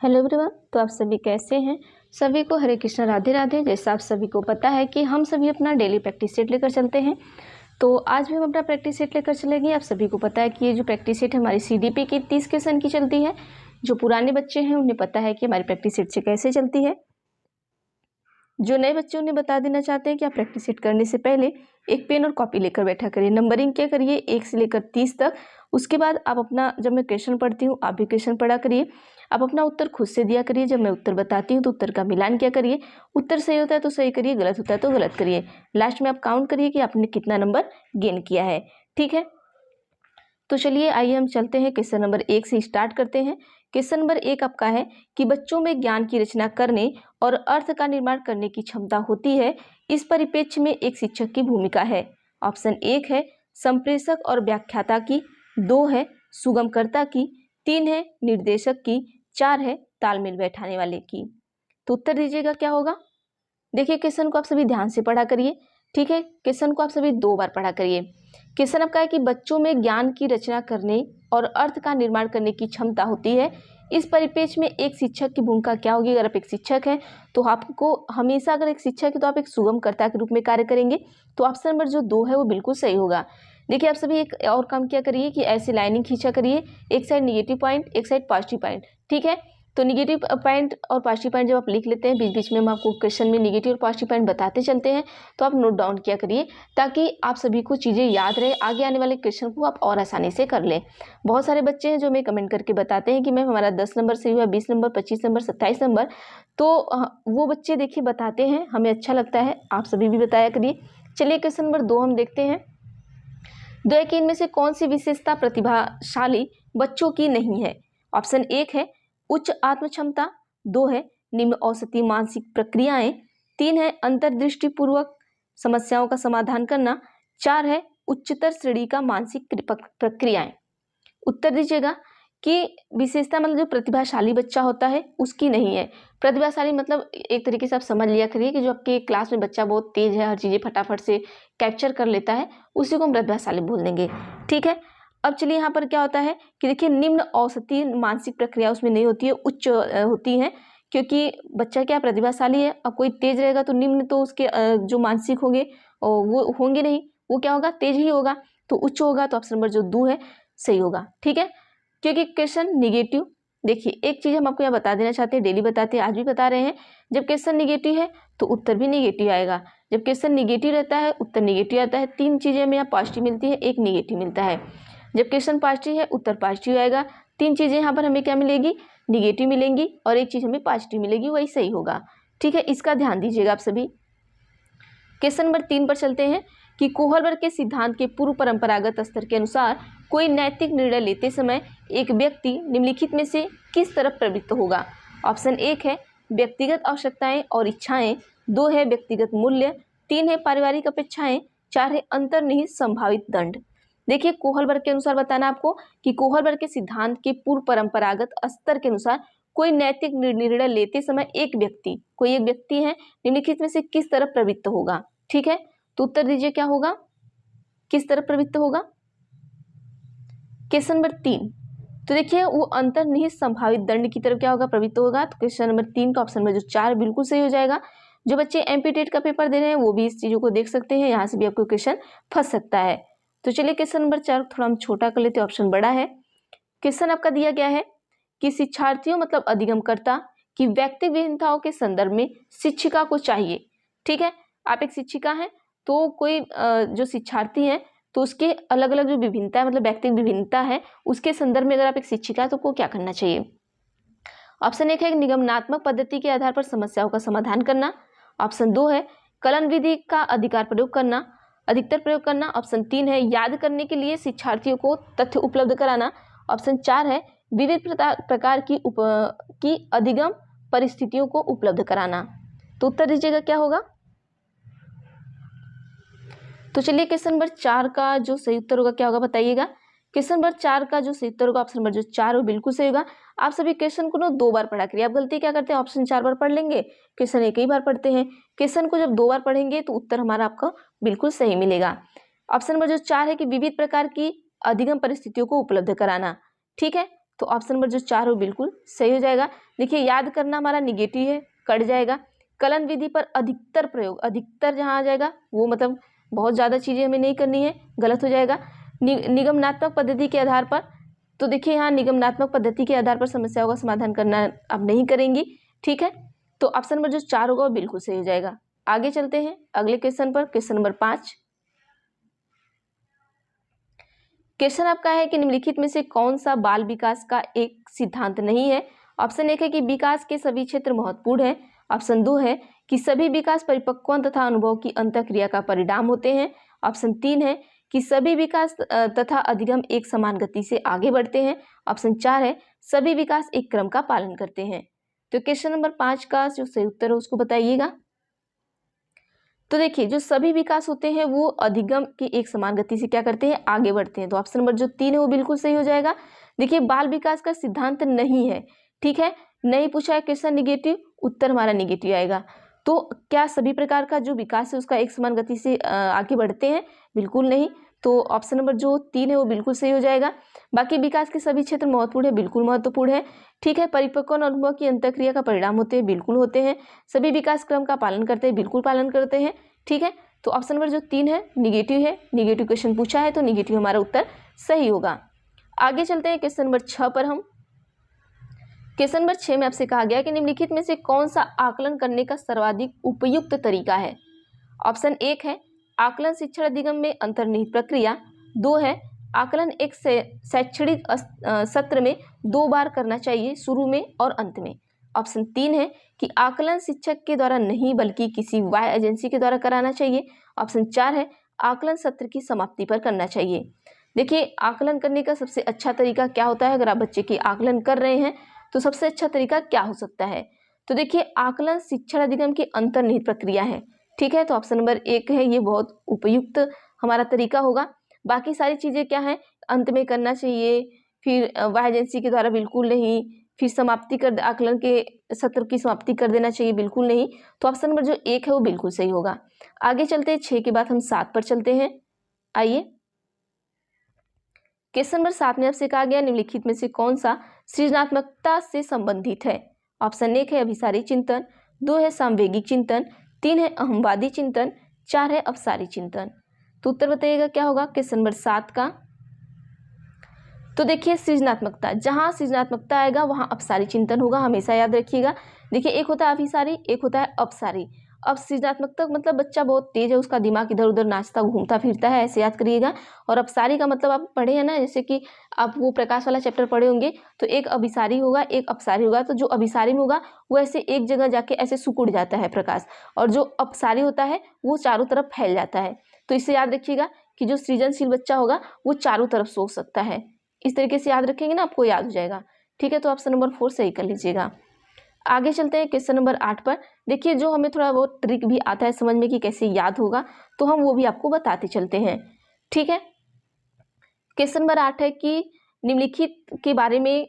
Hello everyone. तो आप सभी कैसे हैं? सभी को हरे कृष्ण राधे राधे। जैसा आप सभी को पता है कि हम सभी अपना डेली प्रैक्टिस सेट लेकर चलते हैं, तो आज भी हम अपना प्रैक्टिस सेट लेकर चलेंगे। आप सभी को पता है कि ये जो प्रैक्टिस सेट है हमारी सीडीपी की 30 क्वेश्चन की चलती है। जो पुराने बच्चे हैं उन्हें पता है कि हमारी प्रैक्टिस सेट से कैसे चलती है। जो नए बच्चे उन्हें बता देना चाहते हैं कि आप प्रैक्टिस सेट करने से पहले एक पेन और कॉपी लेकर बैठा करिए। नंबरिंग क्या करिए 1 से लेकर 30 तक। उसके बाद आप अपना, जब मैं क्वेश्चन पढ़ती हूँ आप भी क्वेश्चन पढ़ा करिए। आप अपना उत्तर खुद से दिया करिए। जब मैं उत्तर बताती हूँ तो उत्तर का मिलान क्या करिए। उत्तर सही होता है तो सही करिए, गलत होता है तो गलत करिए। लास्ट में आप काउंट करिए कि आपने कितना नंबर गेन किया है। ठीक है, तो चलिए आइए हम चलते हैं। क्वेश्चन नंबर 1 से स्टार्ट करते हैं। क्वेश्चन नंबर 1 आपका है कि बच्चों में ज्ञान की रचना करने और अर्थ का निर्माण करने की क्षमता होती है। इस परिप्रेक्ष्य में एक शिक्षक की भूमिका है। ऑप्शन 1 है संप्रेषक और व्याख्याता की, 2 है सुगमकर्ता की, 3 है निर्देशक की, 4 है तालमेल बैठाने वाले की। तो उत्तर दीजिएगा क्या होगा। देखिए क्वेश्चन को आप सभी ध्यान से पढ़ा करिए। ठीक है, क्वेश्चन को आप सभी 2 बार पढ़ा करिए। क्वेश्चन आपका है कि बच्चों में ज्ञान की रचना करने और अर्थ का निर्माण करने की क्षमता होती है। इस परिप्रेक्ष्य में एक शिक्षक की भूमिका क्या होगी। अगर आप एक शिक्षक हैं तो आपको हमेशा, अगर एक शिक्षक है तो आप एक सुगमकर्ता के रूप में कार्य करेंगे। तो ऑप्शन नंबर जो 2 है वो बिल्कुल सही होगा। देखिए आप सभी एक और काम क्या करिए कि ऐसे लाइनिंग खींचा करिए, एक साइड निगेटिव पॉइंट एक साइड पॉजिटिव पॉइंट। ठीक है, तो निगेटिव पॉइंट और पॉजिटिव पॉइंट जब आप लिख लेते हैं, बीच बीच में हम आपको क्वेश्चन में निगेटिव और पॉजिटिव पॉइंट बताते चलते हैं, तो आप नोट डाउन किया करिए ताकि आप सभी को चीज़ें याद रहे। आगे आने वाले क्वेश्चन को आप और आसानी से कर लें। बहुत सारे बच्चे हैं जो हमें कमेंट करके बताते हैं कि मैम हमारा 10 नंबर सही हुआ, 20 नंबर, 25 नंबर, 27 नंबर। तो वो बच्चे देखिए बताते हैं, हमें अच्छा लगता है, आप सभी भी बताया करिए। चलिए क्वेश्चन नंबर 2 हम देखते हैं। दो है कि इनमें से कौन सी विशेषता प्रतिभाशाली बच्चों की नहीं है। ऑप्शन 1 है उच्च आत्म क्षमता, 2 है निम्न औसती मानसिक प्रक्रियाएं, 3 है अंतर्दृष्टि पूर्वक समस्याओं का समाधान करना, 4 है उच्चतर श्रेणी का मानसिक प्रक्रियाएं। उत्तर दीजिएगा कि विशेषता मतलब जो प्रतिभाशाली बच्चा होता है उसकी नहीं है। प्रतिभाशाली मतलब एक तरीके से आप समझ लिया करिए कि जो आपके क्लास में बच्चा बहुत तेज है, हर चीज़ें फटाफट से कैप्चर कर लेता है, उसी को हम प्रतिभाशाली बोल देंगे। ठीक है, अब चलिए यहाँ पर क्या होता है कि देखिए निम्न औसती मानसिक प्रक्रिया उसमें नहीं होती है, उच्च होती है। क्योंकि बच्चा क्या प्रतिभाशाली है, अब कोई तेज रहेगा तो निम्न तो उसके जो मानसिक होंगे वो होंगे नहीं, वो क्या होगा तेज ही होगा, तो उच्च होगा। तो ऑप्शन नंबर जो 2 है सही होगा। ठीक है, क्योंकि क्वेश्चन निगेटिव, देखिए एक चीज हम आपको यहाँ बता देना चाहते हैं, डेली बताते हैं, आज भी बता रहे हैं, जब क्वेश्चन निगेटिव है तो उत्तर भी निगेटिव आएगा। जब क्वेश्चन निगेटिव रहता है उत्तर निगेटिव आता है। 3 चीजें हमें यहाँ पॉजिटिव मिलती है, एक निगेटिव मिलता है। जब क्वेश्चन पॉजिटिव है उत्तर पॉजिटिव आएगा। 3 चीजें यहाँ पर हमें क्या मिलेगी, निगेटिव मिलेंगी, और एक चीज हमें पॉजिटिव मिलेगी, वही सही होगा। ठीक है, इसका ध्यान दीजिएगा आप सभी। क्वेश्चन नंबर 3 पर चलते हैं कि कोहलबर्ग के सिद्धांत के पूर्व परंपरागत स्तर के अनुसार कोई नैतिक निर्णय लेते समय एक व्यक्ति निम्नलिखित में से किस तरफ प्रवृत्त होगा। ऑप्शन 1 है व्यक्तिगत आवश्यकताएं और इच्छाएं, 2 है व्यक्तिगत मूल्य, 3 है पारिवारिक अपेक्षाएं, 4 है अंतर्निहित संभावित दंड। देखिए कोहलबर्ग के अनुसार बताना आपको कि कोहलबर्ग के सिद्धांत के पूर्व परंपरागत स्तर के अनुसार कोई नैतिक निर्णय लेते समय एक व्यक्ति, कोई एक व्यक्ति है, निम्नलिखित में से किस तरफ प्रवृत्त होगा। ठीक है, तो उत्तर दीजिए क्या होगा, किस तरफ प्रवृत्त होगा। क्वेश्चन नंबर 3, तो देखिए वो अंतर्निहित संभावित दंड की तरफ क्या होगा, प्रवृत्त होगा। तो क्वेश्चन नंबर 3 का ऑप्शन नंबर जो 4 बिल्कुल सही हो जाएगा। जो बच्चे एमपी टेट का पेपर दे रहे हैं वो भी इस चीजों को देख सकते हैं, यहाँ से भी आपको क्वेश्चन फंस सकता है। तो चलिए क्वेश्चन नंबर 4 थोड़ा हम छोटा कर लेते हैं, ऑप्शन बड़ा है। क्वेश्चन आपका दिया गया है कि शिक्षार्थियों मतलब अधिगमकर्ता की व्यक्तिगत भिन्नताओं के संदर्भ में शिक्षिका को चाहिए। ठीक है, आप एक शिक्षिका हैं तो कोई जो शिक्षार्थी हैं तो उसके अलग अलग जो विभिन्नता है, मतलब व्यक्तिगत विभिन्नता है, उसके संदर्भ में अगर आप एक शिक्षिका है तो को क्या करना चाहिए। ऑप्शन 1 है निगमनात्मक पद्धति के आधार पर समस्याओं का समाधान करना। ऑप्शन 2 है कलन विधि का अधिकार प्रयोग करना, अधिकतर प्रयोग करना। ऑप्शन 3 है याद करने के लिए शिक्षार्थियों को तथ्य उपलब्ध कराना। ऑप्शन 4 है विविध प्रकार की अधिगम परिस्थितियों को उपलब्ध कराना। तो उत्तर दीजिएगा क्या होगा। तो चलिए क्वेश्चन नंबर 4 का जो सही उत्तर होगा क्या होगा बताइएगा। क्वेश्चन नंबर 4 का जो सही उत्तर होगा ऑप्शन नंबर जो 4 वो बिल्कुल सही होगा। आप सभी क्वेश्चन को 2 बार पढ़ा करिए। आप गलती क्या करते हैं, ऑप्शन 4 बार पढ़ लेंगे, क्वेश्चन एक ही बार पढ़ते हैं। क्वेश्चन को जब 2 बार पढ़ेंगे तो उत्तर हमारा आपका बिल्कुल सही मिलेगा। ऑप्शन नंबर जो 4 है कि विविध प्रकार की अधिगम परिस्थितियों को उपलब्ध कराना। ठीक है, तो ऑप्शन नंबर जो 4 हो बिल्कुल सही हो जाएगा। देखिए याद करना हमारा निगेटिव है, कट जाएगा। कलन विधि पर अधिकतर प्रयोग, अधिकतर जहाँ आ जाएगा वो मतलब बहुत ज़्यादा चीज़ें हमें नहीं करनी है, गलत हो जाएगा। निगमनात्मक पद्धति के आधार पर, तो देखिए यहाँ निगमनात्मक पद्धति के आधार पर समस्याओं का समाधान करना अब नहीं करेंगी, ठीक है। तो ऑप्शन नंबर जो 4 होगा वो बिल्कुल सही हो जाएगा। आगे चलते हैं अगले क्वेश्चन पर, क्वेश्चन नंबर 5। क्वेश्चन आपका है कि निम्नलिखित में से कौन सा बाल विकास का एक सिद्धांत नहीं है। ऑप्शन 1 है कि विकास के सभी क्षेत्र महत्वपूर्ण है। ऑप्शन 2 है कि सभी विकास परिपक्वता तथा अनुभव की अंतःक्रिया का परिणाम होते हैं। ऑप्शन 3 है कि सभी विकास तथा अधिगम एक समान गति से आगे बढ़ते हैं। ऑप्शन 4 है सभी विकास एक क्रम का पालन करते हैं। तो क्वेश्चन नंबर 5 का जो सही उत्तर है उसको बताइएगा। तो देखिए जो सभी विकास होते हैं वो अधिगम की एक समान गति से क्या करते हैं, आगे बढ़ते हैं। तो ऑप्शन नंबर जो 3 है वो बिल्कुल सही हो जाएगा। देखिए बाल विकास का सिद्धांत नहीं है, ठीक है, नहीं पूछा है क्वेश्चन निगेटिव, उत्तर हमारा निगेटिव आएगा। तो क्या सभी प्रकार का जो विकास है उसका एक समान गति से आगे बढ़ते हैं, बिल्कुल नहीं। तो ऑप्शन नंबर जो 3 है वो बिल्कुल सही हो जाएगा। बाकी विकास के सभी क्षेत्र महत्वपूर्ण है, बिल्कुल महत्वपूर्ण है, ठीक है। परिपक्व अनुभव की अंतःक्रिया का परिणाम होते हैं, बिल्कुल होते हैं। सभी विकास क्रम का पालन करते हैं, बिल्कुल पालन करते हैं, ठीक है। तो ऑप्शन नंबर जो 3 है निगेटिव है, निगेटिव क्वेश्चन पूछा है तो निगेटिव हमारा उत्तर सही होगा। आगे चलते हैं क्वेश्चन नंबर 6 पर। हम क्वेश्चन नंबर 6 में आपसे कहा गया कि निम्नलिखित में से कौन सा आकलन करने का सर्वाधिक उपयुक्त तरीका है। ऑप्शन 1 है आकलन शिक्षण अधिगम में अंतर्निहित प्रक्रिया। 2 है आकलन एक शैक्षणिक सत्र में 2 बार करना चाहिए, शुरू में और अंत में। ऑप्शन 3 है कि आकलन शिक्षक के द्वारा नहीं बल्कि किसी बाह्य एजेंसी के द्वारा कराना चाहिए। ऑप्शन 4 है आकलन सत्र की समाप्ति पर करना चाहिए। देखिए आकलन करने का सबसे अच्छा तरीका क्या होता है, अगर आप बच्चे की आकलन कर रहे हैं तो सबसे अच्छा तरीका क्या हो सकता है। तो देखिए आकलन शिक्षण अधिगम की अंतर्निहित प्रक्रिया है, ठीक है। तो ऑप्शन नंबर 1 है, ये बहुत उपयुक्त हमारा तरीका होगा। बाकी सारी चीज़ें क्या है, अंत में करना चाहिए, फिर बाह्य एजेंसी के द्वारा बिल्कुल नहीं, फिर समाप्ति कर आकलन के सत्र की समाप्ति कर देना चाहिए, बिल्कुल नहीं। तो ऑप्शन नंबर जो 1 है वो बिल्कुल सही होगा। आगे चलते हैं 6 के बाद हम 7 पर चलते हैं। आइए क्वेश्चन नंबर 7 में आपसे कहा गया निम्नलिखित में से कौन सा सृजनात्मकता से संबंधित है। ऑप्शन 1 है अभिसारी चिंतन, 2 है सामवेगिक चिंतन, 3 है अहमवादी चिंतन, 4 है अपसारी चिंतन। तो उत्तर बताइएगा क्या होगा क्वेश्चन नंबर 7 का। तो देखिए सृजनात्मकता, जहाँ सृजनात्मकता आएगा वहाँ अपसारी चिंतन होगा, हमेशा याद रखिएगा। देखिए एक होता है अभिसारी, एक होता है अपसारी। अब सृजनात्मकता मतलब बच्चा बहुत तेज है, उसका दिमाग इधर उधर नाचता घूमता फिरता है, ऐसे याद करिएगा। और अपसारी का मतलब आप पढ़े हैं ना, जैसे कि आप वो प्रकाश वाला चैप्टर पढ़े होंगे, तो एक अभिसारी होगा एक अपसारी होगा। तो जो अभिसारी में होगा वो ऐसे एक जगह जाके ऐसे सिकुड़ जाता है प्रकाश, और जो अपसारी होता है वो चारों तरफ फैल जाता है। तो इससे याद रखिएगा कि जो सृजनशील बच्चा होगा वो चारों तरफ सोच सकता है। इस तरीके से याद रखेंगे ना, आपको याद हो जाएगा, ठीक है। तो ऑप्शन नंबर 4 सही कर लीजिएगा। आगे चलते हैं क्वेश्चन नंबर 8 पर। देखिए जो हमें थोड़ा बहुत ट्रिक भी आता है समझ में कि कैसे याद होगा, तो हम वो भी आपको बताते चलते हैं, ठीक है। क्वेश्चन नंबर 8 है कि निम्नलिखित के बारे में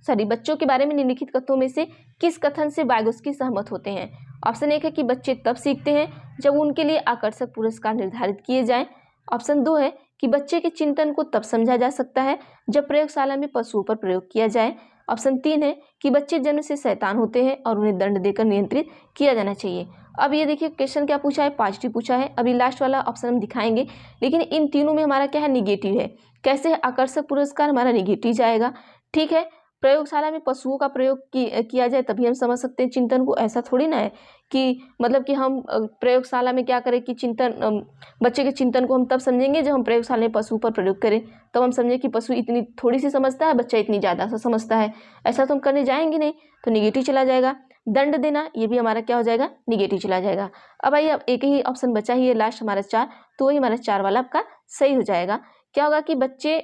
बच्चों के बारे में निम्नलिखित कथनों में से किस कथन से वाइगोत्स्की सहमत होते हैं। ऑप्शन 1 है कि बच्चे तब सीखते हैं जब उनके लिए आकर्षक पुरस्कार निर्धारित किए जाएं। ऑप्शन 2 है कि बच्चे के चिंतन को तब समझा जा सकता है जब प्रयोगशाला में पशुओं पर प्रयोग किया जाए। ऑप्शन 3 है कि बच्चे जन्म से शैतान होते हैं और उन्हें दंड देकर नियंत्रित किया जाना चाहिए। अब ये देखिए क्वेश्चन क्या पूछा है, पॉजिटिव पूछा है। अभी लास्ट वाला ऑप्शन हम दिखाएंगे, लेकिन इन तीनों में हमारा क्या है, निगेटिव है। कैसे है, आकर्षक पुरस्कार हमारा निगेटिव जाएगा, ठीक है। प्रयोगशाला में पशुओं का प्रयोग किया जाए तभी हम समझ सकते हैं चिंतन को। ऐसा थोड़ी ना है कि मतलब कि हम प्रयोगशाला में क्या करें कि चिंतन, बच्चे के चिंतन को हम तब समझेंगे जब हम प्रयोगशाला में पशु पर प्रयोग करें, तब हम समझें कि पशु इतनी थोड़ी सी समझता है, बच्चा इतनी ज़्यादा सा समझता है। ऐसा तो हम करने जाएंगे नहीं, तो निगेटिव चला जाएगा। दंड देना, ये भी हमारा क्या हो जाएगा, निगेटिव चला जाएगा। अब आइए, अब एक ही ऑप्शन बचा ही है लास्ट हमारा 4, तो वही हमारा 4 वाला आपका सही हो जाएगा। क्या होगा कि बच्चे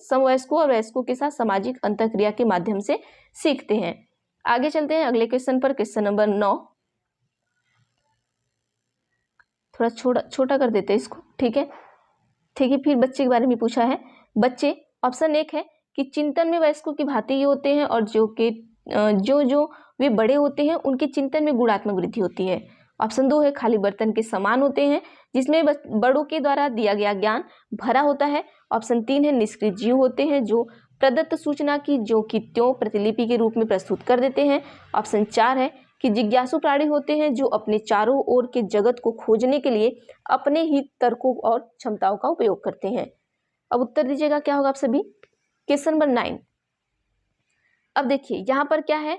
समवयस्कों और वयस्कों के साथ सामाजिक अंतःक्रिया के माध्यम से सीखते हैं। आगे चलते हैं अगले क्वेश्चन पर, क्वेश्चन नंबर 9। थोड़ा छोटा कर देते हैं इसको, ठीक है। फिर बच्चे के बारे में पूछा है। बच्चे, ऑप्शन 1 है कि चिंतन में वयस्कों की भांति ही होते हैं, और जो वे बड़े होते हैं उनके चिंतन में गुणात्मक वृद्धि होती है। ऑप्शन 2 है खाली बर्तन के समान होते हैं, जिसमें बड़ों के द्वारा दिया गया ज्ञान भरा होता है ऑप्शन 3 है निष्क्रिय जीव होते हैं जो प्रदत्त सूचना की जो कि त्यों प्रतिलिपि के रूप में प्रस्तुत कर देते हैं। ऑप्शन 4 है कि जिज्ञासु प्राणी होते हैं जो अपने चारों ओर के जगत को खोजने के लिए अपने ही तर्कों और क्षमताओं का उपयोग करते हैं। अब उत्तर दीजिएगा क्या होगा आप सभी। Question number 9। अब देखिए यहाँ पर क्या है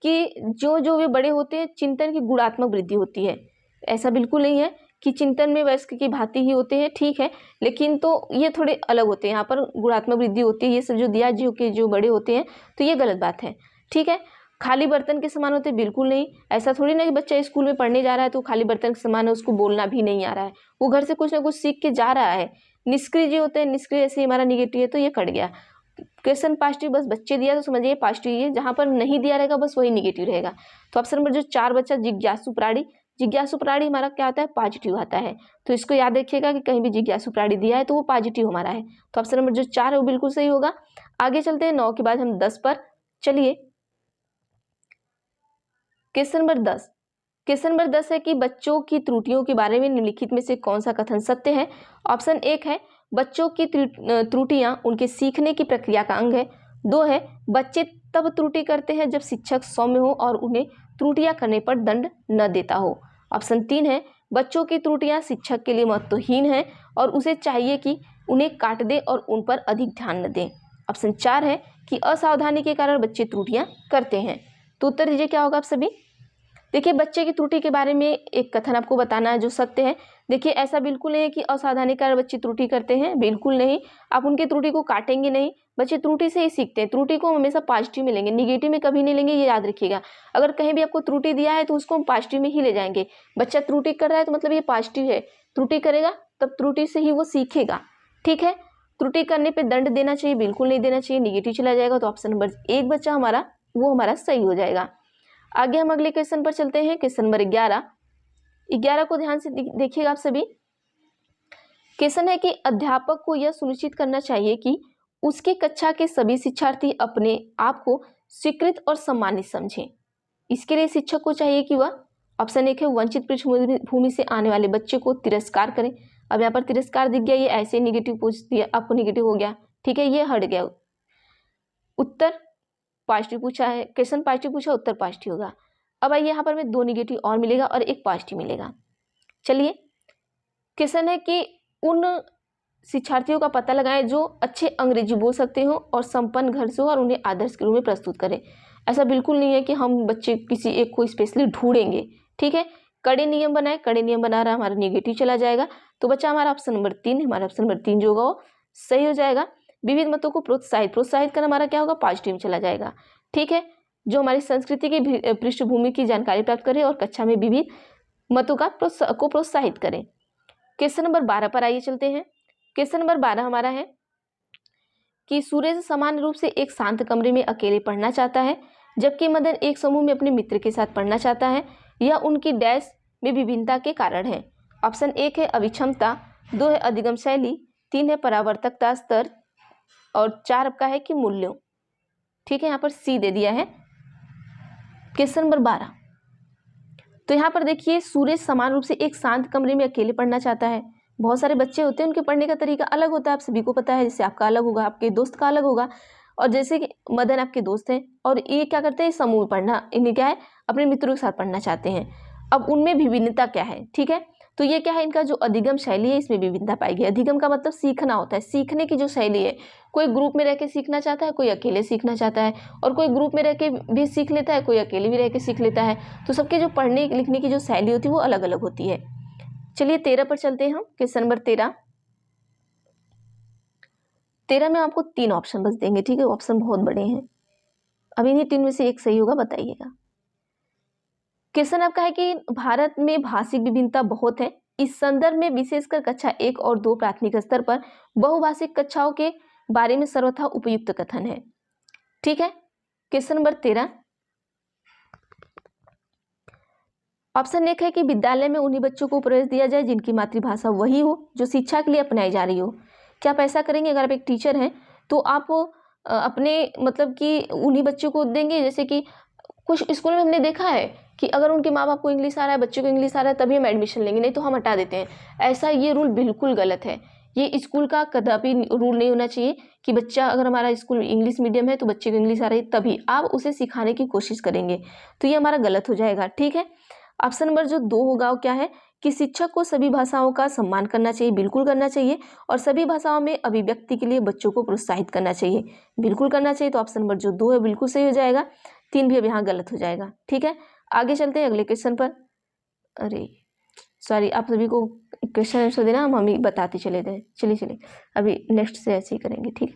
कि जो वे बड़े होते हैं चिंतन की गुणात्मक वृद्धि होती है। ऐसा बिल्कुल नहीं है कि चिंतन में वयस्क की भांति ही होते हैं, ठीक है, लेकिन तो ये थोड़े अलग होते हैं। यहाँ पर गुणात्मक वृद्धि होती है, ये सब जो दिया जीव के जो बड़े होते हैं, तो ये गलत बात है, ठीक है। खाली बर्तन के समान होते बिल्कुल नहीं। ऐसा थोड़ी ना कि बच्चा स्कूल में पढ़ने जा रहा है तो खाली बर्तन के समान है, उसको बोलना भी नहीं आ रहा है, वो घर से कुछ ना कुछ सीख के जा रहा है। निष्क्रिय जीव होते हैं, निष्क्रिय ऐसे हमारा निगेटिव है तो ये कट गया। क्वेश्चन पॉजिटिव बस बच्चे दिया तो समझिए पॉजिटिव ही है, जहाँ पर नहीं दिया रहेगा बस वही निगेटिव रहेगा। तो ऑप्शन नंबर जो 4 बच्चा जिज्ञासु प्राणी, जिज्ञासु प्राणी हमारा क्या आता है, पॉजिटिव आता है। तो इसको याद रखिएगा कि कहीं भी जिज्ञासु प्राणी दिया है तो वो पॉजिटिव हमारा है। तो ऑप्शन नंबर जो 4 है वो बिल्कुल सही होगा। आगे चलते हैं 9 के बाद हम 10 पर। चलिए क्वेश्चन नंबर 10। क्वेश्चन नंबर 10 है कि बच्चों की त्रुटियों के बारे में निम्नलिखित में से कौन सा कथन सत्य है। ऑप्शन 1 है बच्चों की त्रुटियां उनके सीखने की प्रक्रिया का अंग है। 2 है बच्चे तब त्रुटि करते हैं जब शिक्षक सौम्य हो और उन्हें त्रुटियां करने पर दंड न देता हो। ऑप्शन 3 है बच्चों की त्रुटियां शिक्षक के लिए महत्वहीन है और उसे चाहिए कि उन्हें काट दे और उन पर अधिक ध्यान न दें। ऑप्शन 4 है कि असावधानी के कारण बच्चे त्रुटियां करते हैं। तो उत्तर दीजिए क्या होगा आप सभी। देखिए बच्चे की त्रुटि के बारे में एक कथन आपको बताना है जो सत्य है। देखिए ऐसा बिल्कुल नहीं है कि असावधानी के कारण बच्चे त्रुटि करते हैं, बिल्कुल नहीं। आप उनकी त्रुटि को काटेंगे नहीं, बच्चे त्रुटि से ही सीखते हैं। त्रुटि को हमेशा पॉजिटिव में लेंगे, निगेटिव में कभी नहीं लेंगे, ये याद रखिएगा। अगर कहीं भी आपको त्रुटि दिया है तो उसको हम पॉजिटिव में ही ले जाएंगे। बच्चा त्रुटि कर रहा है तो मतलब ये पॉजिटिव है, त्रुटि करेगा तब त्रुटि से ही वो सीखेगा, ठीक है। त्रुटि करने पर दंड देना चाहिए, बिल्कुल नहीं देना चाहिए, निगेटिव चला जाएगा। तो ऑप्शन नंबर 1 बच्चा हमारा वो हमारा सही हो जाएगा। आगे हम अगले क्वेश्चन पर चलते हैं। क्वेश्चन नंबर 11 को ध्यान से देखिएगा आप सभी। क्वेश्चन है कि अध्यापक को यह सुनिश्चित करना चाहिए कि उसके कक्षा के सभी शिक्षार्थी अपने आप को स्वीकृत और सम्मानित समझें। इसके लिए शिक्षक को चाहिए कि वह, ऑप्शन 1 है वंचित पृष्ठभूमि से आने वाले बच्चे को तिरस्कार करें। अब यहाँ पर तिरस्कार दिख गया, ये ऐसे निगेटिव पूछ दिया, आपको निगेटिव हो गया, ठीक है, ये हट गया। उत्तर पॉजिटिव पूछा है, क्वेश्चन पॉजिटिव पूछा, उत्तर पॉजिटिव होगा। अब आइए यहाँ पर में 2 निगेटिव और मिलेगा और 1 पॉजिटिव मिलेगा। चलिए क्वेश्चन है कि उन शिक्षार्थियों का पता लगाएं जो अच्छे अंग्रेजी बोल सकते हो और संपन्न घर से हो और उन्हें आदर्श के रूप में प्रस्तुत करें। ऐसा बिल्कुल नहीं है कि हम बच्चे किसी एक को स्पेशली ढूंढेंगे, ठीक है। कड़े नियम बनाए, कड़े नियम बना रहा हमारा निगेटिव चला जाएगा। तो बच्चा हमारा ऑप्शन नंबर 3, हमारा ऑप्शन नंबर 3 जो होगा वो सही हो जाएगा। विविध मतों को प्रोत्साहित करना हमारा क्या होगा, पॉजिटिव चला जाएगा, ठीक है। जो हमारी संस्कृति की पृष्ठभूमि की जानकारी प्राप्त करें और कक्षा में विविध मतों को प्रोत्साहित करें। क्वेश्चन नंबर 12 पर आइए चलते हैं। क्वेश्चन नंबर 12 हमारा है कि सूरज सामान्य रूप से एक शांत कमरे में अकेले पढ़ना चाहता है जबकि मदन एक समूह में अपने मित्र के साथ पढ़ना चाहता है। यह उनकी डैश में विभिन्नता के कारण है। ऑप्शन 1 है अभिक्षमता, 2 है अधिगम शैली, 3 है परावर्तकता स्तर और 4 आपका है कि मूल्यों, ठीक है। यहाँ पर सी दे दिया है क्वेश्चन नंबर 12। तो यहाँ पर देखिए सूरज समान रूप से एक शांत कमरे में अकेले पढ़ना चाहता है। बहुत सारे बच्चे होते हैं, उनके पढ़ने का तरीका अलग होता है, आप सभी को पता है। जैसे आपका अलग होगा, आपके दोस्त का अलग होगा, और जैसे कि मदन आपके दोस्त हैं और ये क्या करते हैं, समूह में पढ़ना, इन्हें क्या है अपने मित्रों के साथ पढ़ना चाहते हैं। अब उनमें विभिन्नता क्या है, ठीक है। तो ये क्या है, इनका जो अधिगम शैली है इसमें विभिन्नता पाई गई। अधिगम का मतलब सीखना होता है, सीखने की जो शैली है। कोई ग्रुप में रह के सीखना चाहता है, कोई अकेले सीखना चाहता है, और कोई ग्रुप में रह के भी सीख लेता है, कोई अकेले भी रह के सीख लेता है। तो सबके जो पढ़ने लिखने की जो शैली होती है वो अलग अलग होती है। चलिए 13 पर चलते हैं हम। क्वेश्चन नंबर 13 में आपको 3 ऑप्शन बस देंगे, ठीक है। ऑप्शन बहुत बड़े हैं, अब इन्हीं 3 में से एक सही होगा, बताइएगा। क्वेश्चन आपका है कि भारत में भाषिक विभिन्नता बहुत है। इस संदर्भ में विशेषकर कक्षा 1 और 2 प्राथमिक स्तर पर बहुभाषिक कक्षाओं के बारे में सर्वथा उपयुक्त कथन है, ठीक है। क्वेश्चन नंबर 13, ऑप्शन 1 है कि विद्यालय में उन्हीं बच्चों को प्रवेश दिया जाए जिनकी मातृभाषा वही हो जो शिक्षा के लिए अपनाई जा रही हो। क्या आप ऐसा करेंगे, अगर आप एक टीचर हैं तो आप अपने मतलब कि उन्हीं बच्चों को देंगे। जैसे कि कुछ स्कूल में हमने देखा है कि अगर उनके माँ बाप को इंग्लिश आ रहा है, बच्चे को इंग्लिश आ रहा है, तभी हम एडमिशन लेंगे, नहीं तो हम हटा देते हैं। ऐसा ये रूल बिल्कुल गलत है। ये स्कूल का कदापि रूल नहीं होना चाहिए कि बच्चा अगर हमारा स्कूल इंग्लिश मीडियम है तो बच्चे को इंग्लिश आ रही है तभी आप उसे सिखाने की कोशिश करेंगे, तो ये हमारा गलत हो जाएगा। ठीक है, ऑप्शन नंबर जो 2 होगा वो क्या है कि शिक्षक को सभी भाषाओं का सम्मान करना चाहिए, बिल्कुल करना चाहिए, और सभी भाषाओं में अभिव्यक्ति के लिए बच्चों को प्रोत्साहित करना चाहिए, बिल्कुल करना चाहिए। तो ऑप्शन नंबर जो 2 है बिल्कुल सही हो जाएगा, 3 भी अब यहाँ गलत हो जाएगा। ठीक है, आगे चलते हैं अगले क्वेश्चन पर। अरे सॉरी, आप सभी को क्वेश्चन आंसर देना, हम ही बताते चले गए। चलिए अभी नेक्स्ट से ऐसे ही करेंगे। ठीक,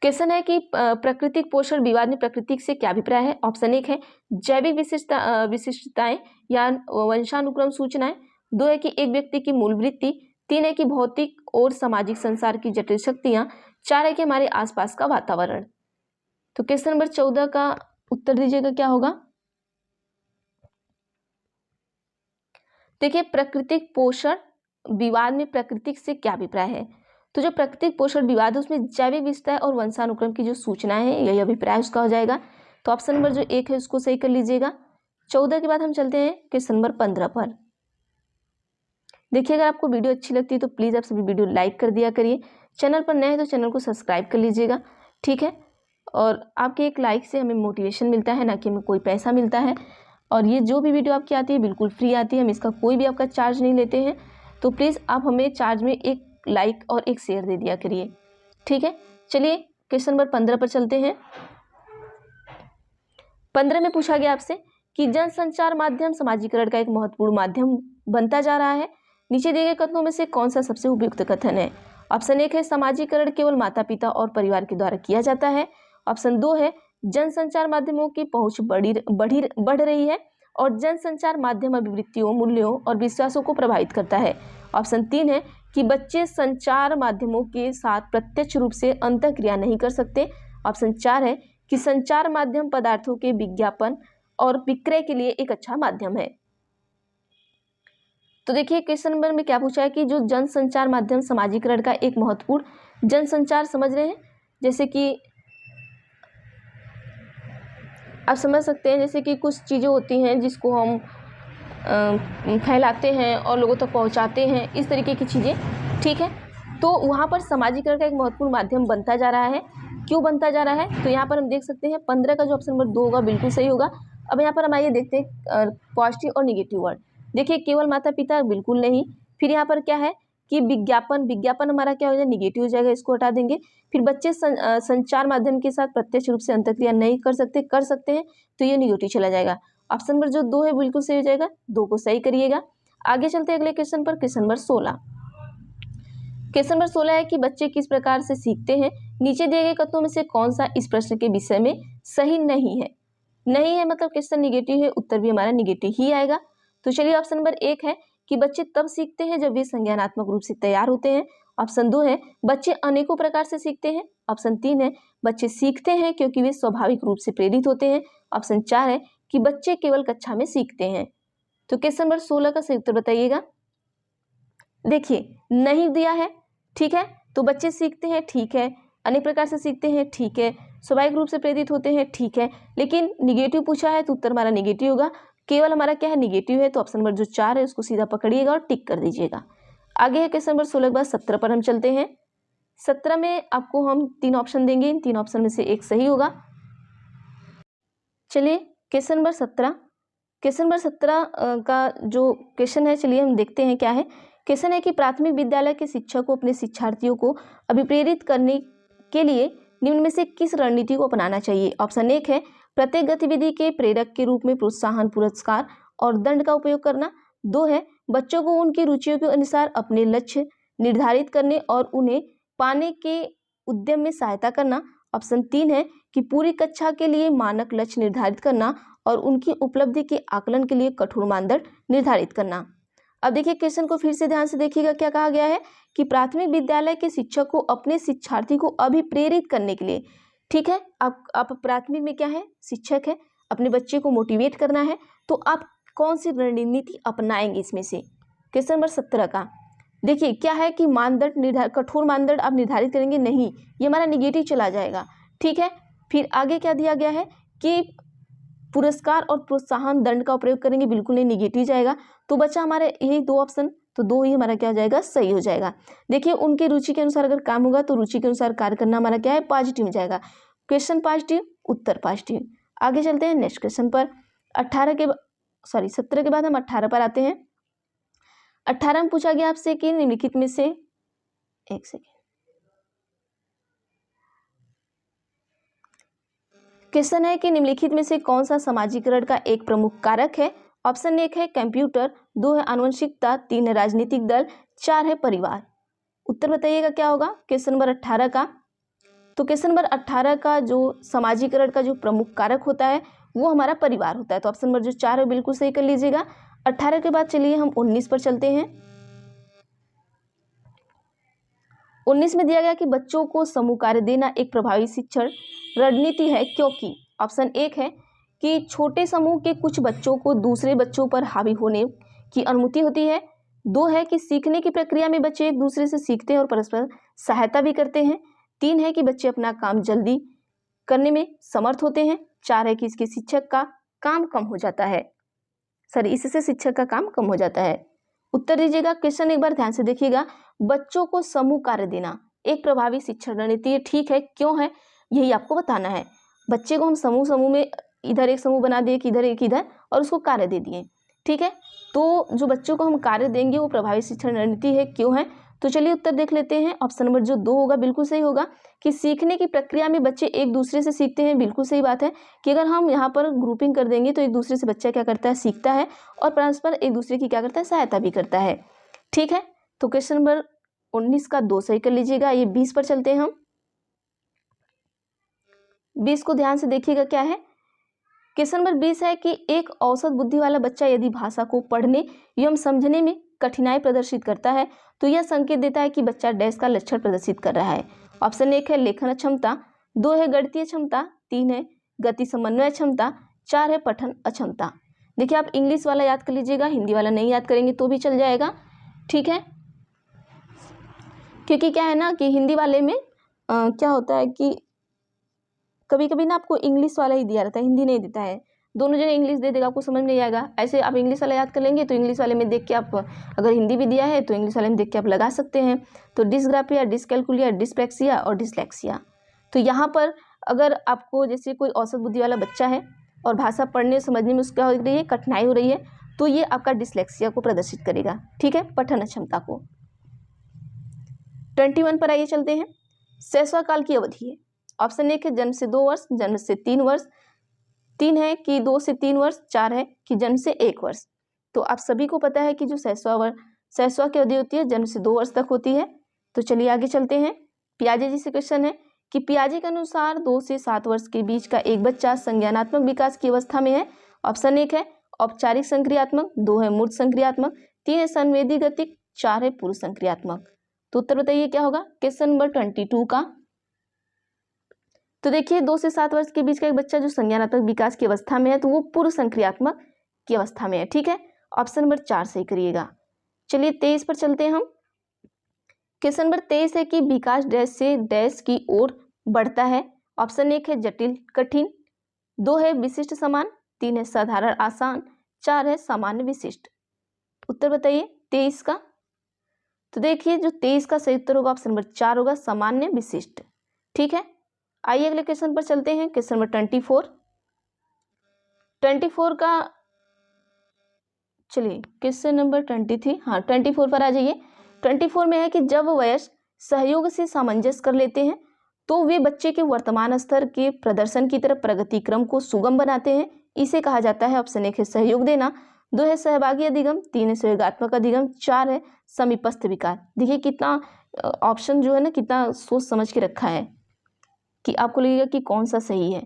क्वेश्चन है कि प्राकृतिक पोषण विवाद में प्राकृतिक से क्या अभिप्राय है। ऑप्शन 1 है जैविक विशिष्टताएं या वंशानुक्रम सूचनाएं, 2 है कि एक व्यक्ति की मूल वृत्ति, 3 है कि भौतिक और सामाजिक संसार की जटिल शक्तियां, 4 है कि हमारे आसपास का वातावरण। तो क्वेश्चन नंबर 14 का उत्तर दीजिएगा क्या होगा। देखिए, प्राकृतिक पोषण विवाद में प्राकृतिक से क्या अभिप्राय है, तो जो प्राकृतिक पोषण विवाद है उसमें जैविक विविधता और वंशानुक्रम की जो सूचनाएं हैं यही अभिप्राय उसका हो जाएगा। तो ऑप्शन नंबर जो 1 है उसको सही कर लीजिएगा। 14 के बाद हम चलते हैं क्वेश्चन नंबर 15 पर। देखिए, अगर आपको वीडियो अच्छी लगती है तो प्लीज़ आप सभी वीडियो लाइक कर दिया करिए, चैनल पर नए हैं तो चैनल को सब्सक्राइब कर लीजिएगा। ठीक है, और आपके एक लाइक से हमें मोटिवेशन मिलता है, ना कि हमें कोई पैसा मिलता है, और ये जो भी वीडियो आपकी आती है बिल्कुल फ्री आती है, हम इसका कोई भी आपका चार्ज नहीं लेते हैं। तो प्लीज़ आप हमें चार्ज में एक लाइक और एक शेयर दे दिया करिए। ठीक है, चलिए क्वेश्चन नंबर 15 पर चलते हैं। 15 में पूछा गया आपसे कि जनसंचार माध्यम समाजीकरण का एक महत्वपूर्ण माध्यम बनता जा रहा है, नीचे दिए गए कथनों में से कौन सा सबसे उपयुक्त कथन है। ऑप्शन 1 है समाजीकरण केवल माता पिता और परिवार के द्वारा किया जाता है। ऑप्शन 2 है जनसंचार माध्यमों की पहुंच बढ़ रही है और जनसंचार माध्यम अभिवृत्तियों, मूल्यों और विश्वासों को प्रभावित करता है। ऑप्शन 3 है कि बच्चे संचार माध्यमों के साथ प्रत्यक्ष रूप से अंतःक्रिया नहीं कर सकते। ऑप्शन 4 है कि संचार माध्यम पदार्थों के विज्ञापन और विक्रय के लिए एक अच्छा माध्यम है। तो देखिए, क्वेश्चन नंबर में क्या पूछा है कि जो जनसंचार माध्यम समाजीकरण का एक महत्वपूर्ण जनसंचार समझ रहे हैं, जैसे कि आप समझ सकते हैं जैसे कि कुछ चीज़ें होती हैं जिसको हम फैलाते हैं और लोगों तक पहुंचाते हैं, इस तरीके की चीज़ें। ठीक है, तो वहाँ पर सामाजिकरण का एक महत्वपूर्ण माध्यम बनता जा रहा है। क्यों बनता जा रहा है, तो यहाँ पर हम देख सकते हैं 15 का जो ऑप्शन नंबर 2 होगा बिल्कुल सही होगा। अब यहाँ पर हम आइए देखते हैं पॉजिटिव और निगेटिव वर्ड। देखिए, केवल माता पिता बिल्कुल नहीं, फिर यहाँ पर क्या है कि विज्ञापन हमारा क्या हो जाएगा, निगेटिव हो जाएगा, इसको हटा देंगे। फिर बच्चे संचार माध्यम के साथ प्रत्यक्ष रूप से अंतःक्रिया नहीं कर सकते हैं, तो ये निगेटिव चला जाएगा। ऑप्शन नंबर जो 2 है बिल्कुल सही हो जाएगा, 2 को सही करिएगा। आगे चलते हैं अगले क्वेश्चन पर, क्वेश्चन नंबर 16। क्वेश्चन नंबर 16 है कि बच्चे किस प्रकार से सीखते हैं, नीचे दिए गए कथनों में से कौन सा इस प्रश्न के विषय में सही नहीं है। नहीं है मतलब क्वेश्चन निगेटिव है, उत्तर भी हमारा निगेटिव ही आएगा। तो चलिए, ऑप्शन नंबर 1 है कि बच्चे तब सीखते हैं जब वे संज्ञानात्मक रूप से तैयार होते हैं। ऑप्शन 2 है बच्चे अनेकों प्रकार से सीखते हैं। ऑप्शन 3 है बच्चे सीखते हैं क्योंकि वे स्वाभाविक रूप से प्रेरित होते हैं। ऑप्शन 4 है कि बच्चे केवल कक्षा में सीखते हैं। तो क्वेश्चन नंबर 16 का सही उत्तर बताइएगा। देखिए, नहीं दिया है, ठीक है, तो बच्चे सीखते हैं, ठीक है, अनेक प्रकार से सीखते हैं, ठीक है, स्वाभाविक रूप से प्रेरित होते हैं, ठीक है, लेकिन निगेटिव पूछा है तो उत्तर हमारा निगेटिव होगा। केवल हमारा क्या है, निगेटिव है, तो ऑप्शन नंबर जो 4 है उसको सीधा पकड़िएगा और टिक कर दीजिएगा। आगे है क्वेश्चन नंबर 16 के बाद 17 पर हम चलते हैं। 17 में आपको हम 3 ऑप्शन देंगे, इन 3 ऑप्शन में से एक सही होगा। चलिए, क्वेश्चन नंबर 17 का जो क्वेश्चन है, चलिए हम देखते हैं क्या है। क्वेश्चन है कि प्राथमिक विद्यालय के शिक्षक को अपने शिक्षार्थियों को अभिप्रेरित करने के लिए निम्न में से किस रणनीति को अपनाना चाहिए। ऑप्शन 1 है प्रत्येक गतिविधि के प्रेरक के रूप में प्रोत्साहन, पुरस्कार और दंड का उपयोग करना। 2 है बच्चों को उनकी रुचियों के अनुसार अपने लक्ष्य निर्धारित करने और उन्हें पाने के उद्यम में सहायता करना। ऑप्शन 3 है कि पूरी कक्षा के लिए मानक लक्ष्य निर्धारित करना और उनकी उपलब्धि के आकलन के लिए कठोर मानदंड निर्धारित करना। अब देखिए, क्वेश्चन को फिर से ध्यान से देखिएगा, क्या कहा गया है कि प्राथमिक विद्यालय के शिक्षक को अपने शिक्षार्थी को अभिप्रेरित करने के लिए, ठीक है, आप प्राथमिक में क्या है, शिक्षक है, अपने बच्चे को मोटिवेट करना है, तो आप कौन सी रणनीति अपनाएंगे इसमें से। क्वेश्चन नंबर 17 का देखिए क्या है कि कठोर मानदंड आप निर्धारित करेंगे, नहीं, ये हमारा निगेटिव चला जाएगा, ठीक है। फिर आगे क्या दिया गया है कि पुरस्कार और प्रोत्साहन, दंड का प्रयोग करेंगे, बिल्कुल नहीं, निगेटिव जाएगा। तो बचा हमारे यही 2 ऑप्शन, तो 2 ही हमारा क्या हो जाएगा, सही हो जाएगा। देखिए उनकी रुचि के अनुसार अगर काम होगा तो रुचि के अनुसार कार्य करना हमारा क्या है, पॉजिटिव हो जाएगा। क्वेश्चन पॉजिटिव, उत्तर पॉजिटिव। आगे चलते हैं नेक्स्ट क्वेश्चन पर। 17 के बाद हम 18 पर आते हैं। 18 में पूछा गया आपसे कि निम्नलिखित में से, एक सेकेंड, क्वेश्चन है कि निम्नलिखित में से कौन सा समाजीकरण का एक प्रमुख कारक है। ऑप्शन 1 है कंप्यूटर, 2 है आनुवंशिकता, 3 है राजनीतिक दल, 4 है परिवार। उत्तर बताइएगा क्या होगा क्वेश्चन नंबर 18 का। तो क्वेश्चन नंबर 18 का जो समाजीकरण का जो प्रमुख कारक होता है वो हमारा परिवार होता है। तो ऑप्शन नंबर जो 4 है बिल्कुल सही कर लीजिएगा। 18 के बाद चलिए हम 19 पर चलते हैं। 19 में दिया गया कि बच्चों को समूह कार्य देना एक प्रभावी शिक्षण रणनीति है क्योंकि ऑप्शन 1 है कि छोटे समूह के कुछ बच्चों को दूसरे बच्चों पर हावी होने की अनुमति होती है। 2 है कि सीखने की प्रक्रिया में बच्चे एक दूसरे से सीखते हैं और परस्पर सहायता भी करते हैं। 3 है कि बच्चे अपना काम जल्दी करने में समर्थ होते हैं। 4 है कि इसके शिक्षक का काम कम हो जाता है, इससे शिक्षक का काम कम हो जाता है। उत्तर दीजिएगा। क्वेश्चन एक बार ध्यान से देखिएगा। बच्चों को समूह कार्य देना एक प्रभावी शिक्षण रणनीति ठीक है, क्यों है यही आपको बताना है। बच्चे को हम समूह में इधर एक समूह बना दिए कि इधर एक इधर और उसको कार्य दे दिए, ठीक है। तो जो बच्चों को हम कार्य देंगे वो प्रभावी शिक्षण रणनीति है, क्यों है। तो चलिए उत्तर देख लेते हैं। ऑप्शन नंबर जो 2 होगा बिल्कुल सही होगा कि सीखने की प्रक्रिया में बच्चे एक दूसरे से सीखते हैं। बिल्कुल सही बात है कि अगर हम यहाँ पर ग्रुपिंग कर देंगे तो एक दूसरे से बच्चा क्या करता है, सीखता है और परस्पर एक दूसरे की क्या करता है, सहायता भी करता है, ठीक है। तो क्वेश्चन नंबर 19 का 2 सही कर लीजिएगा। ये 20 पर चलते हैं हम। 20 को ध्यान से देखिएगा क्या है। क्वेश्चन नंबर 20 है कि एक औसत बुद्धि वाला बच्चा यदि भाषा को पढ़ने एवं समझने में कठिनाई प्रदर्शित करता है तो यह संकेत देता है कि बच्चा डैश का लक्षण प्रदर्शित कर रहा है। ऑप्शन 1 है लेखन क्षमता, 2 है गणितीय क्षमता, 3 है गति समन्वय क्षमता, 4 है पठन अक्षमता। देखिए आप इंग्लिश वाला याद कर लीजिएगा, हिंदी वाला नहीं याद करेंगे तो भी चल जाएगा, ठीक है। क्योंकि क्या है ना कि हिंदी वाले में क्या होता है कि कभी कभी ना आपको इंग्लिश वाला ही दिया रहता है, हिंदी नहीं देता है। दोनों जगह इंग्लिश दे देगा, आपको समझ नहीं आएगा। ऐसे आप इंग्लिश वाला याद कर लेंगे तो इंग्लिश वाले में देख के आप, अगर हिंदी भी दिया है तो इंग्लिश वाले में देख के आप लगा सकते हैं। तो डिसग्राफिया, डिसकैलकुलिया, डिसप्लेक्सिया और डिसलेक्सिया। तो यहाँ पर अगर आपको जैसे कोई औसत बुद्धि वाला बच्चा है और भाषा पढ़ने समझने में उसका हो रही है, कठिनाई हो रही है, तो ये आपका डिसलेक्सिया को प्रदर्शित करेगा, ठीक है, पठन अक्षमता को। 21 पर आइए चलते हैं। शैशव काल की अवधि है। ऑप्शन 1 है जन्म से 2 वर्ष, जन्म से 3 वर्ष, 3 है कि 2 से 3 वर्ष, 4 है कि जन्म से 1 वर्ष। तो आप सभी को पता है कि जो शैशव की अवधि होती है जन्म से 2 वर्ष तक होती है। तो चलिए आगे चलते हैं। पियाजे जी से क्वेश्चन है कि पियाजे के अनुसार 2 से 7 वर्ष के बीच का एक बच्चा संज्ञानात्मक विकास की अवस्था में है। ऑप्शन 1 है औपचारिक संक्रियात्मक, 2 है मूर्त संक्रियात्मक, 3 है संवेदी गतिक, 4 है पूर्व संक्रियात्मक। तो उत्तर बताइए क्या होगा क्वेश्चन नंबर 22 का। तो देखिए 2 से 7 वर्ष के बीच का एक बच्चा जो संज्ञानात्मक विकास की अवस्था में है तो वो पूर्व संक्रियात्मक की अवस्था में है, ठीक है। ऑप्शन नंबर 4 सही करिएगा। चलिए 23 पर चलते हैं हम। क्वेश्चन नंबर 23 है कि विकास डैश से डैश की ओर बढ़ता है। ऑप्शन 1 है जटिल कठिन, 2 है विशिष्ट समान, 3 है साधारण आसान, 4 है सामान्य विशिष्ट। उत्तर बताइए 23 का। तो देखिए जो 23 का सही उत्तर होगा ऑप्शन नंबर 4 होगा, सामान्य विशिष्ट, ठीक है। आइए अगले क्वेश्चन पर चलते हैं। क्वेश्चन नंबर 24 का, चलिए क्वेश्चन नंबर 23, हाँ 24 पर आ जाइए। 24 में है कि जब वयस्क सहयोग से सामंजस्य कर लेते हैं तो वे बच्चे के वर्तमान स्तर के प्रदर्शन की तरफ प्रगति क्रम को सुगम बनाते हैं, इसे कहा जाता है। ऑप्शन 1 है सहयोग देना, 2 है सहभागी अधिगम, 3 है सहयोगात्मक अधिगम, 4 है समीपस्थ विकास। देखिए कितना ऑप्शन जो है ना कितना सोच समझ के रखा है कि आपको लगेगा कि कौन सा सही है।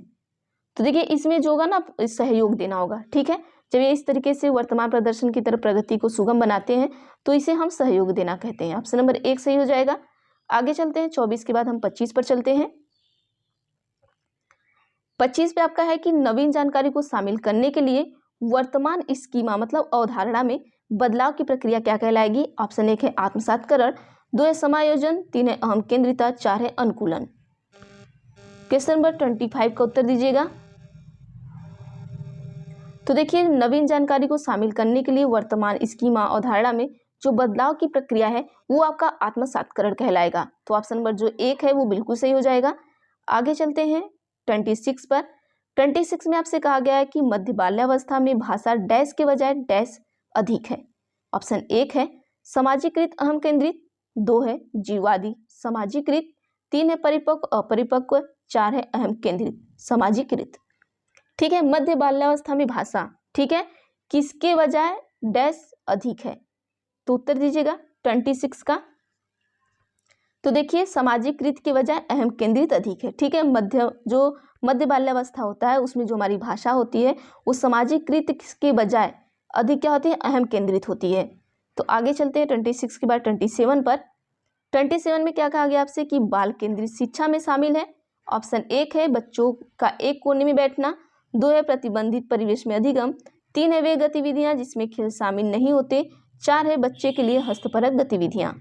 तो देखिए इसमें जो होगा ना सहयोग देना होगा, ठीक है। जब ये इस तरीके से वर्तमान प्रदर्शन की तरफ प्रगति को सुगम बनाते हैं तो इसे हम सहयोग देना कहते हैं। ऑप्शन नंबर 1 सही हो जाएगा। आगे चलते हैं। 24 के बाद हम 25 पर चलते हैं। 25 पे आपका है कि नवीन जानकारी को शामिल करने के लिए वर्तमान स्कीमा मतलब अवधारणा में बदलाव की प्रक्रिया क्या कहलाएगी। ऑप्शन 1 है आत्मसातकरण, 2 है समायोजन, 3 है अहम केंद्रिता, 4 है अनुकूलन। क्वेश्चन नंबर 25 का उत्तर दीजिएगा। तो देखिए नवीन जानकारी को शामिल करने के लिए वर्तमान स्कीमा अवधारणा में जो बदलाव की प्रक्रिया है वो आपका आत्मसात्करण कहलाएगा। तो ऑप्शन नंबर जो 1 है वो बिल्कुल सही हो जाएगा। आगे चलते हैं 26 पर। 26 में आपसे कहा गया है कि मध्य बाल्यावस्था में भाषा डैश के बजाय डैश अधिक है। ऑप्शन 1 है समाजीकृत अहम केंद्रित, 2 है जीववादी समाजीकृत, 3 है परिपक्व अपरिपक्व, 4 है अहम केंद्रित समाजीकृत। ठीक है, मध्य बाल्यावस्था में भाषा, ठीक है, किसके बजाय डैश अधिक है, तो उत्तर दीजिएगा 26 का। तो देखिए सामाजिकृत के बजाय अहम केंद्रित अधिक है। ठीक है, मध्य बाल्यावस्था होता है उसमें जो हमारी भाषा होती है वो सामाजिकृत के बजाय अधिक क्या होती है, अहम केंद्रित होती है। तो आगे चलते हैं 26 के बाद 27 पर। 27 में क्या कहा गया आपसे कि बाल केंद्रित शिक्षा में शामिल है। ऑप्शन 1 है बच्चों का एक कोने में बैठना, 2 है प्रतिबंधित परिवेश में अधिगम, 3 है वे गतिविधियां जिसमें खेल शामिल नहीं होते, 4 है बच्चे के लिए हस्तपरक गतिविधियां।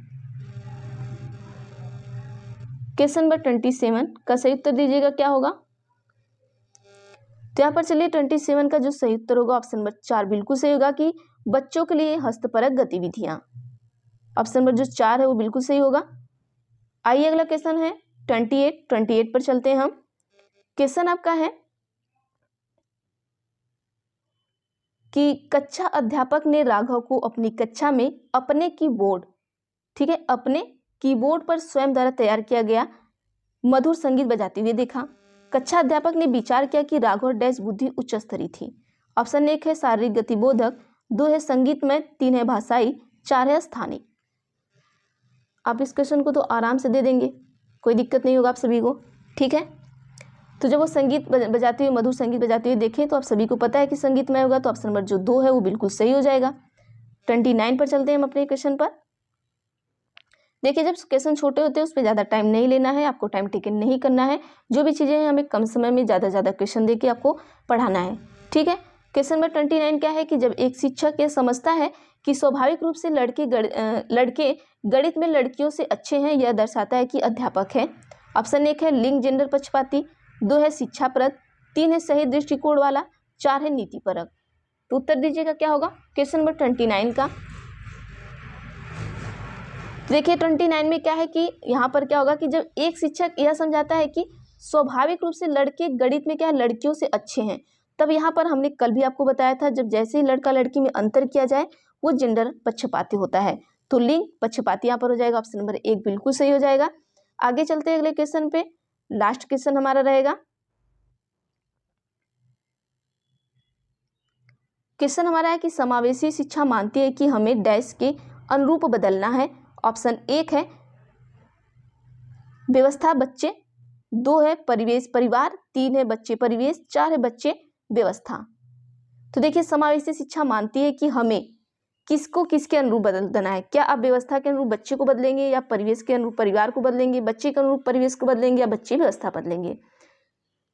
क्वेश्चन नंबर 27 का सही उत्तर दीजिएगा क्या होगा। तो यहाँ पर चलिए 27 का जो सही उत्तर होगा ऑप्शन नंबर 4 बिल्कुल सही होगा कि बच्चों के लिए हस्तपरक गतिविधियां। ऑप्शन नंबर जो 4 है वो बिल्कुल सही होगा। आइए अगला क्वेश्चन है 28 पर चलते हैं हम। क्वेश्चन आपका है कि कक्षा अध्यापक ने राघव को अपनी कक्षा में अपने कीबोर्ड, ठीक है, अपने कीबोर्ड पर स्वयं द्वारा तैयार किया गया मधुर संगीत बजाते हुए देखा। कक्षा अध्यापक ने विचार किया कि राघव डैश बुद्धि उच्च स्तरीय थी। ऑप्शन 1 है शारीरिक गतिबोधक, 2 है संगीतमय, 3 है भाषाई, 4 है स्थानिक। आप इस क्वेश्चन को तो आराम से दे देंगे, कोई दिक्कत नहीं होगा आप सभी को। ठीक है, तो जब वो संगीत बजाते हुए मधुर संगीत बजाते हुए देखें तो आप सभी को पता है कि संगीतमय होगा, तो ऑप्शन नंबर जो 2 है वो बिल्कुल सही हो जाएगा। 29 पर चलते हैं हम अपने क्वेश्चन पर। देखिए जब क्वेश्चन छोटे होते हैं उस पर ज़्यादा टाइम नहीं लेना है, आपको टाइम टेकन नहीं करना है। जो भी चीज़ें हैं हमें कम समय में ज़्यादा क्वेश्चन दे के आपको पढ़ाना है। ठीक है, क्वेश्चन नंबर 29 क्या है कि जब एक शिक्षक यह समझता है कि स्वाभाविक रूप से लड़के गणित में लड़कियों से अच्छे हैं, यह दर्शाता है कि अध्यापक है। ऑप्शन 1 है लिंग जेंडर पक्षपाती, 2 है शिक्षाप्रद, 3 है सही दृष्टिकोण वाला, 4 है नीतिपरक। तो उत्तर दीजिएगा क्या होगा क्वेश्चन नंबर 29 का। देखिए 29 में क्या है कि यहाँ पर क्या होगा कि जब एक शिक्षक यह समझाता है कि स्वाभाविक रूप से लड़के गणित में क्या है लड़कियों से अच्छे हैं, तब यहाँ पर हमने कल भी आपको बताया था जब जैसे ही लड़का लड़की में अंतर किया जाए वो जेंडर पक्षपाती होता है। तो लिंग पक्षपाती यहाँ पर हो जाएगा, ऑप्शन नंबर 1 बिल्कुल सही हो जाएगा। आगे चलते हैं अगले क्वेश्चन पे, लास्ट क्वेश्चन हमारा रहेगा। क्वेश्चन हमारा है कि समावेशी शिक्षा मानती है कि हमें डैश के अनुरूप बदलना है। ऑप्शन 1 है व्यवस्था बच्चे, 2 है परिवेश परिवार, 3 है बच्चे परिवेश, 4 है बच्चे व्यवस्था। तो देखिए समावेशी शिक्षा मानती है कि हमें किसको किसके अनुरूप बदलना है। क्या आप व्यवस्था के अनुरूप बच्चे को बदलेंगे या परिवेश के अनुरूप परिवार को बदलेंगे, बच्चे के अनुरूप परिवेश को बदलेंगे या बच्चे व्यवस्था बदलेंगे।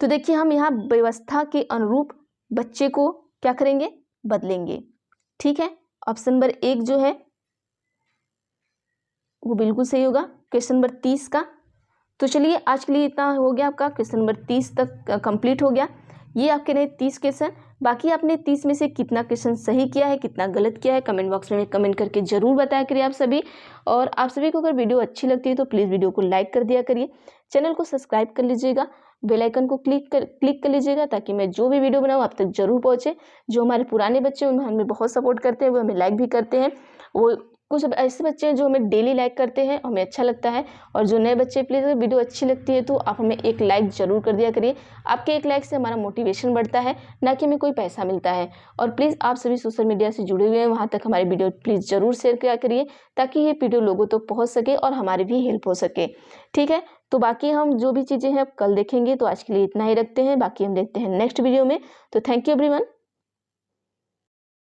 तो देखिए हम यहाँ व्यवस्था के अनुरूप बच्चे को क्या करेंगे, बदलेंगे। ठीक है, ऑप्शन नंबर 1 जो है वो बिल्कुल सही होगा क्वेश्चन नंबर 30 का। तो चलिए आज के लिए इतना हो गया, आपका क्वेश्चन नंबर 30 तक कंप्लीट हो गया। ये आपके रहे 30 क्वेश्चन। बाकी आपने 30 में से कितना क्वेश्चन सही किया है, कितना गलत किया है, कमेंट बॉक्स में कमेंट करके जरूर बताया करिए आप सभी। और आप सभी को अगर वीडियो अच्छी लगती है तो प्लीज़ वीडियो को लाइक कर दिया करिए, चैनल को सब्सक्राइब कर लीजिएगा, बेल आइकन को क्लिक कर लीजिएगा ताकि मैं जो भी वीडियो बनाऊँ आप तक जरूर पहुँचे। जो हमारे पुराने बच्चे हैं हमें बहुत सपोर्ट करते हैं, वो हमें लाइक भी करते हैं। वो कुछ ऐसे बच्चे हैं जो हमें डेली लाइक करते हैं, हमें अच्छा लगता है। और जो नए बच्चे, प्लीज़ अगर वीडियो अच्छी लगती है तो आप हमें एक लाइक ज़रूर कर दिया करिए। आपके एक लाइक से हमारा मोटिवेशन बढ़ता है, ना कि हमें कोई पैसा मिलता है। और प्लीज़ आप सभी सोशल मीडिया से जुड़े हुए हैं, वहाँ तक हमारी वीडियो प्लीज़ ज़रूर शेयर किया करिए ताकि ये वीडियो लोगों तक पहुँच सके और हमारी भी हेल्प हो सके। ठीक है, तो बाकी हम जो भी चीज़ें हैं कल देखेंगे। तो आज के लिए इतना ही रखते हैं, बाकी हम देखते हैं नेक्स्ट वीडियो में। तो थैंक यू एवरीवन।